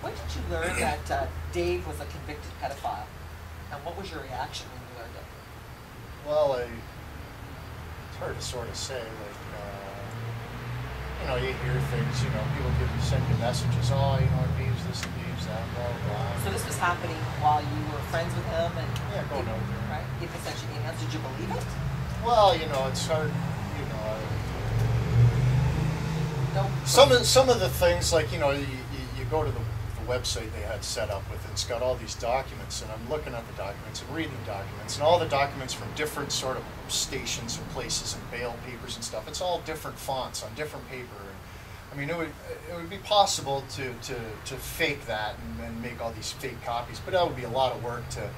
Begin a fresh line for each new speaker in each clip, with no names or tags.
When did you learn that Dave was a convicted pedophile? And what was your reaction when you learned it?
Well, it's hard to sort of say. Like, you know, you hear things. You know, people send you messages. Oh, you know, Dave's this and Dave's that, blah blah.
So this was happening while you were friends with him, and
yeah, going out there.
Right? If he sent you emails, did you believe it?
Well, you know, it's hard. You know,
Don't.
some of the things, like, you know, you go to the website they had set up with it. It's got all these documents, and I'm looking at the documents and reading the documents, and all the documents from different sort of stations and places and bail papers and stuff. It's all different fonts on different paper. And, I mean, it would be possible to fake that and make all these fake copies, but that would be a lot of work to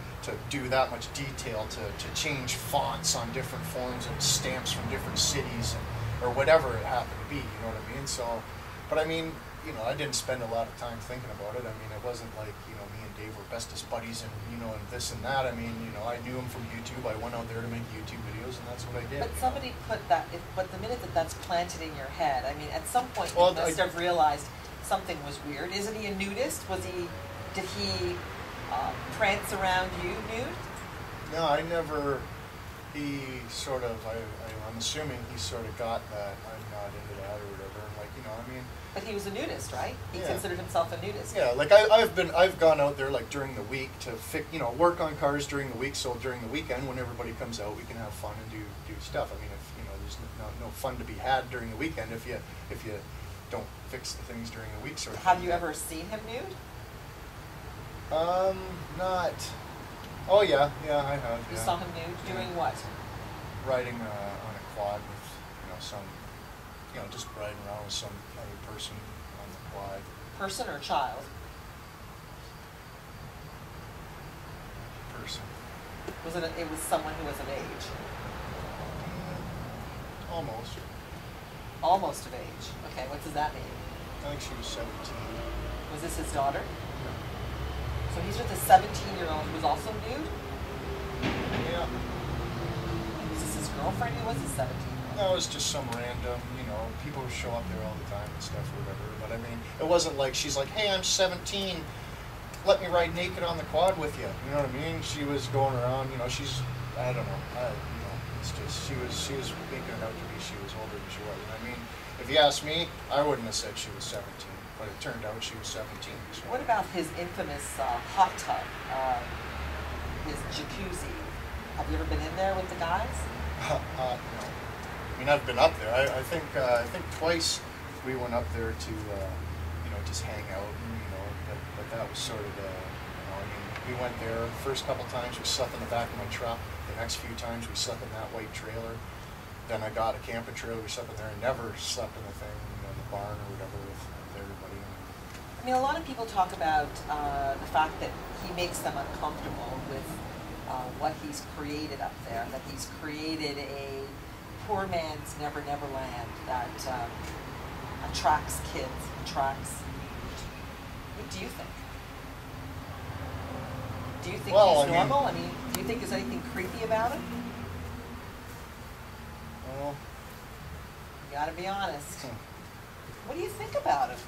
do that much detail to change fonts on different forms and stamps from different cities or whatever it happened to be. You know what I mean? So, but I mean, you know, I didn't spend a lot of time thinking about it. I mean, it wasn't like, you know, me and Dave were bestest buddies and, you know, and this and that. I mean, you know, I knew him from YouTube. I went out there to make YouTube videos, and that's what I did.
But somebody put that, but the minute that's planted in your head, I mean, at some point
well,
you must have realized something was weird. Isn't he a nudist? Did he prance around you nude?
No, I never. He sort of, I'm assuming he sort of got that. I'm not into that or whatever. And, like, you know, I mean.
But he was a nudist, right? He
yeah.
considered himself a nudist.
Yeah, like I've gone out there like during the week to work on cars during the week. So during the weekend, when everybody comes out, we can have fun and do stuff. I mean, if you know, there's no fun to be had during the weekend if you don't fix the things during the week. Sort of.
Have you ever seen him nude?
Not. Oh yeah, I have.
You
yeah.
saw him nude doing what?
Riding on a quad with, you know, some, you know, just riding around with some other person on the quad.
Person or child?
Person.
It was someone who was of age?
Almost.
Almost of age. Okay, what does that mean?
I think she was 17.
Was this his daughter?
Yeah.
So he's with a 17-year-old who was also nude?
Yeah.
Was this his girlfriend who was a 17-year-old?
No, it was just some random, you know, people would show up there all the time and stuff or whatever. But I mean, it wasn't like she's like, hey, I'm 17, let me ride naked on the quad with you. You know what I mean? She was going around, you know, I don't know. You know, it's just, she was making it out to be she was older than she was. And I mean, if you ask me, I wouldn't have said she was 17. But it turned out she was 17. So.
What about his infamous hot tub, his jacuzzi? Have you ever been in there with the guys?
No. I mean, I've been up there. I think twice we went up there to, you know, just hang out. And, you know, but that was sort of you know, I mean, we went there. The first couple times we slept in the back of my truck. The next few times we slept in that white trailer. Then I got a camping trailer. We slept in there and never slept in the thing, you know, the barn or whatever with everybody.
I mean, a lot of people talk about the fact that he makes them uncomfortable with what he's created up there, that he's created a poor man's Never Never Land that attracts kids, what do you think? Do you think he's normal? I mean, do you think there's anything creepy about him?
Well,
you gotta be honest. What do you think about him?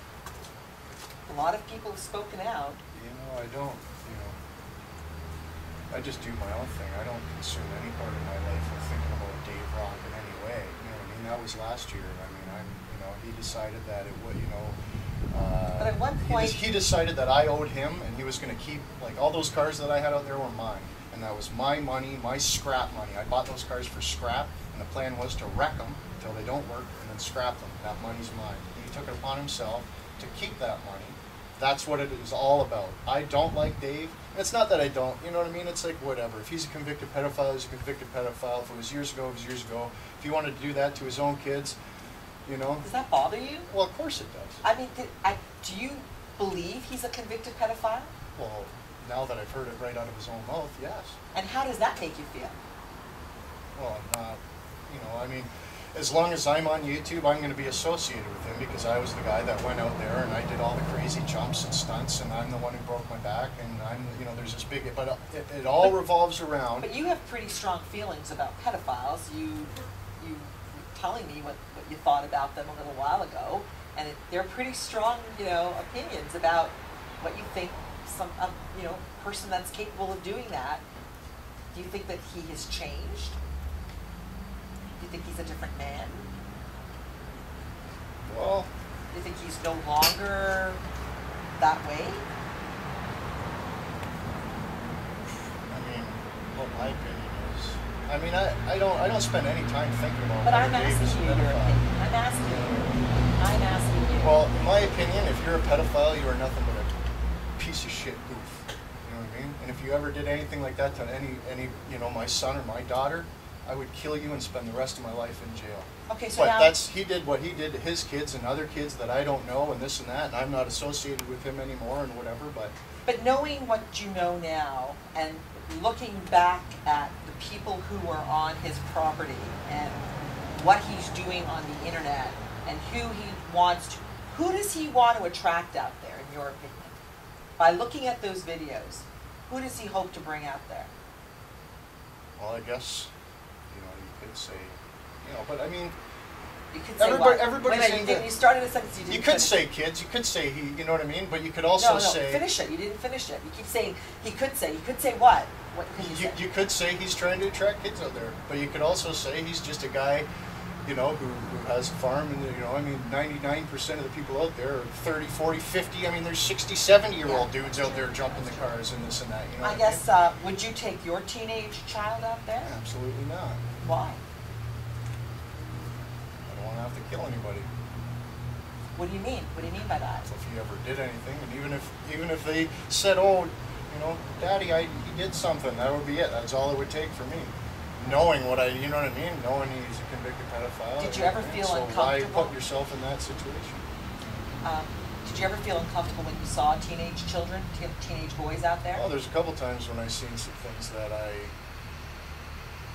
A lot of people have spoken out.
You know, I don't, you know, I just do my own thing. I don't consume any part of my life with thinking about Dave Rock in any way. You know what I mean? That was last year. I mean, you know, he decided that it would, you know,
but at one point,
he decided that I owed him, and he was going to keep, like, all those cars that I had out there were mine, and that was my money, my scrap money. I bought those cars for scrap, and the plan was to wreck them until they don't work, and then scrap them. That money's mine. And he took it upon himself to keep that money. That's what it is all about. I don't like Dave. It's not that I don't, you know what I mean? It's like, whatever. If he's a convicted pedophile, he's a convicted pedophile. If it was years ago, it was years ago. If he wanted to do that to his own kids, you know.
Does that bother you?
Well, of course it does.
I mean, do you believe he's a convicted pedophile?
Well, now that I've heard it right out of his own mouth, yes.
And how does that make you feel?
Well, I'm not, you know, I mean, as long as I'm on YouTube, I'm going to be associated with him because I was the guy that went out there and I did all the crazy jumps and stunts, and I'm the one who broke my back, and I'm, you know, there's this big, but it all revolves around.
But you have pretty strong feelings about pedophiles. You were telling me what you thought about them a little while ago, and they're pretty strong, you know, opinions about what you think some, you know, person that's capable of doing that, do you think that he has changed? Do you think he's a different man?
Well,
do you think he's no longer that way?
I mean, what my opinion is, I mean, I don't spend any time thinking about.
But I'm asking you your opinion. I'm asking you.
Well, in my opinion, if you're a pedophile, you are nothing but a piece of shit goof. You know what I mean? And if you ever did anything like that to any, you know, my son or my daughter, I would kill you and spend the rest of my life in jail.
Okay, so
but
now
he did what he did to his kids and other kids that I don't know and this and that, and I'm not associated with him anymore and whatever.
But knowing what you know now and looking back at the people who are on his property and what he's doing on the internet and who does he want to attract out there, in your opinion? By looking at those videos, who does he hope to bring out there?
Well, I guess, you know, you could say, you know, but I mean,
you could say what?
Everybody's saying that.
You started a sentence, you didn't
You could
finish
say
it.
kids, you could say he, you know what I mean? But you could also say...
No, finish it. You didn't finish it. You keep saying, he could say what? What can you say?
You could say he's trying to attract kids out there, but you could also say he's just a guy, you know, who has a farm, and, you know, I mean, 99% of the people out there are 30, 40, 50, I mean, there's 60, 70-year-old dudes out there jumping the cars and this and that, you know
I guess, would you take your teenage child out there?
Absolutely not.
Why?
I don't want to have to kill anybody.
What do you mean? What do you mean by that?
If he ever did anything, and even if they said, oh, you know, Daddy, he did something, that would be it. That's all it would take for me. Knowing what you know what I mean? Knowing he's a convicted pedophile.
Did you ever feel uncomfortable?
So why put yourself in that situation?
Did you ever feel uncomfortable when you saw teenage children, teenage boys out there?
Well, there's a couple times when I've seen some things that I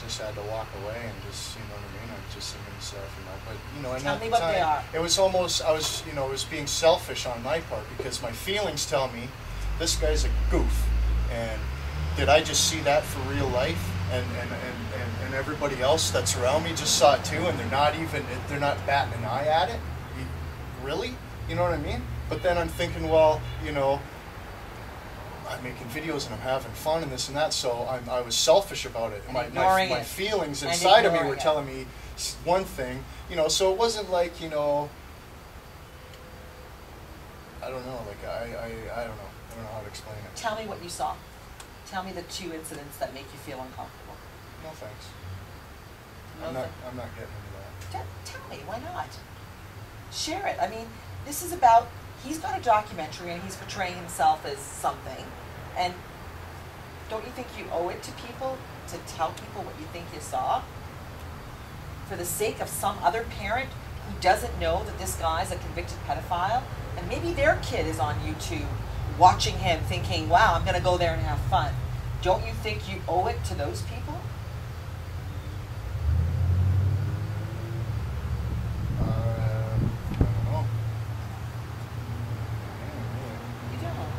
just had to walk away and just, you know what I mean? I'm just thinking to myself, you know, but, you know,
Tell me what they are.
It was almost, I was being selfish on my part because my feelings tell me this guy's a goof. And did I just see that for real life? And everybody else that's around me just saw it too, and they're not batting an eye at it? Really? You know what I mean? But then I'm thinking, well, you know, I'm making videos and I'm having fun and this and that, so I was selfish about it. My feelings inside of me were telling me one thing, you know, so it wasn't like, you know, I don't know, like I don't know. I don't know how to explain it.
Tell me what you saw. Tell me the two incidents that make you feel uncomfortable.
No thanks.
No
I'm not getting into that.
Tell me, why not? Share it. I mean, this is about, he's got a documentary and he's portraying himself as something. And don't you think you owe it to people to tell people what you think you saw? For the sake of some other parent who doesn't know that this guy's a convicted pedophile, and maybe their kid is on YouTube watching him thinking, wow, I'm going to go there and have fun. Don't you think you owe it to those people?
I don't know.
You don't.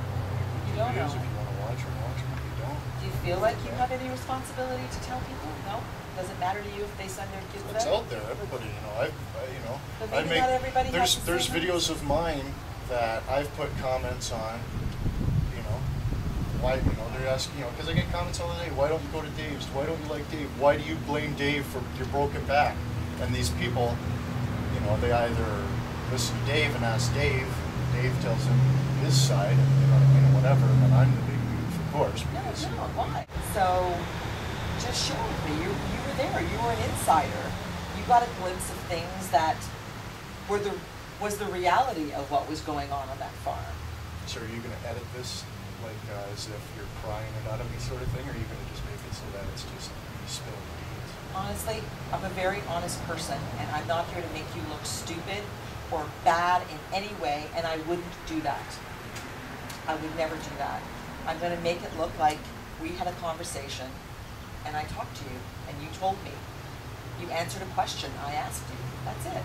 You don't know.
If you want to watch them, watch them. If you don't.
Do you feel like you have any responsibility to tell people? No? Does it matter to you if they send their kids there?
It's out there. Everybody, you know,
But maybe not everybody has the
there's
same
videos of mine that I've put comments on, you know, why, you know, they're asking, you know, because I get comments all the day, why don't you go to Dave's? Why don't you like Dave? Why do you blame Dave for your broken back? And these people, you know, they either listen to Dave and ask Dave, Dave tells him his side, and, you know what I mean, or whatever, and then I'm the big goof, of course. Because,
No, why? So, just share with me. You were there. You were an insider. You got a glimpse of things that was the reality of what was going on that farm.
So are you going to edit this, like, as if you're prying it out of me sort of thing, or are you going to just make it so that it's just spilled beans?
Honestly, I'm a very honest person, and I'm not here to make you look stupid or bad in any way, and I wouldn't do that. I would never do that. I'm going to make it look like we had a conversation, and I talked to you, and you told me. You answered a question I asked you. That's it.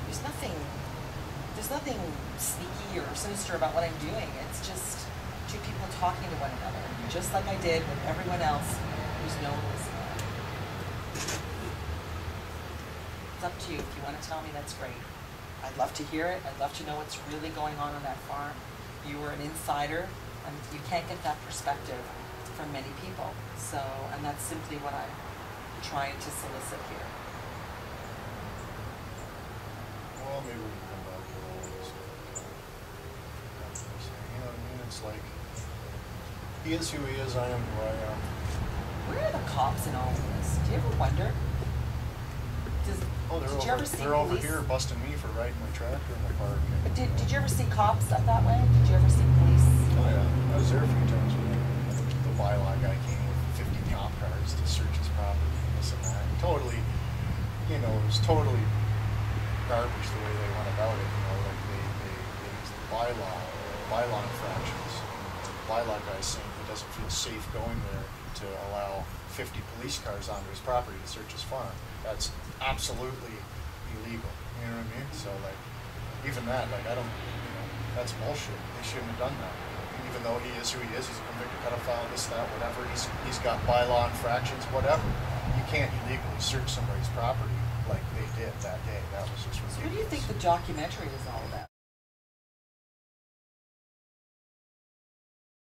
There's nothing sneaky or sinister about what I'm doing. It's just two people talking to one another, just like I did with everyone else who's known this man. It's up to you. If you want to tell me, that's great. I'd love to hear it. I'd love to know what's really going on that farm. you were an insider, and you can't get that perspective from many people. So, and that's simply what I'm trying to solicit here.
Well, maybe we can come back to all this stuff. You know what I mean? It's like, he is who he is, I am who I am.
Where are the cops in all of this? Do you ever wonder?
Oh,
Did you ever see
they're over
police?
here busting me for riding my tractor in the park.
Did you ever see cops up that way? Did you ever see police?
Oh yeah, I was there a few times when the bylaw guy came with 50 cop cars to search his property and this and that. And totally, you know, it was totally garbage the way they went about it. You know, like they used the bylaw infractions. The bylaw guy's saying he doesn't feel safe going there to allow 50 police cars onto his property to search his farm. That's absolutely illegal. You know what I mean? So like, even that, like I don't, you know, that's bullshit. They shouldn't have done that. Even though he is who he is, he's a convicted pedophile, this, that, whatever. He's got bylaw infractions, whatever. You can't illegally search somebody's property like they did that day. That was just ridiculous.
So what do you think the documentary is all about?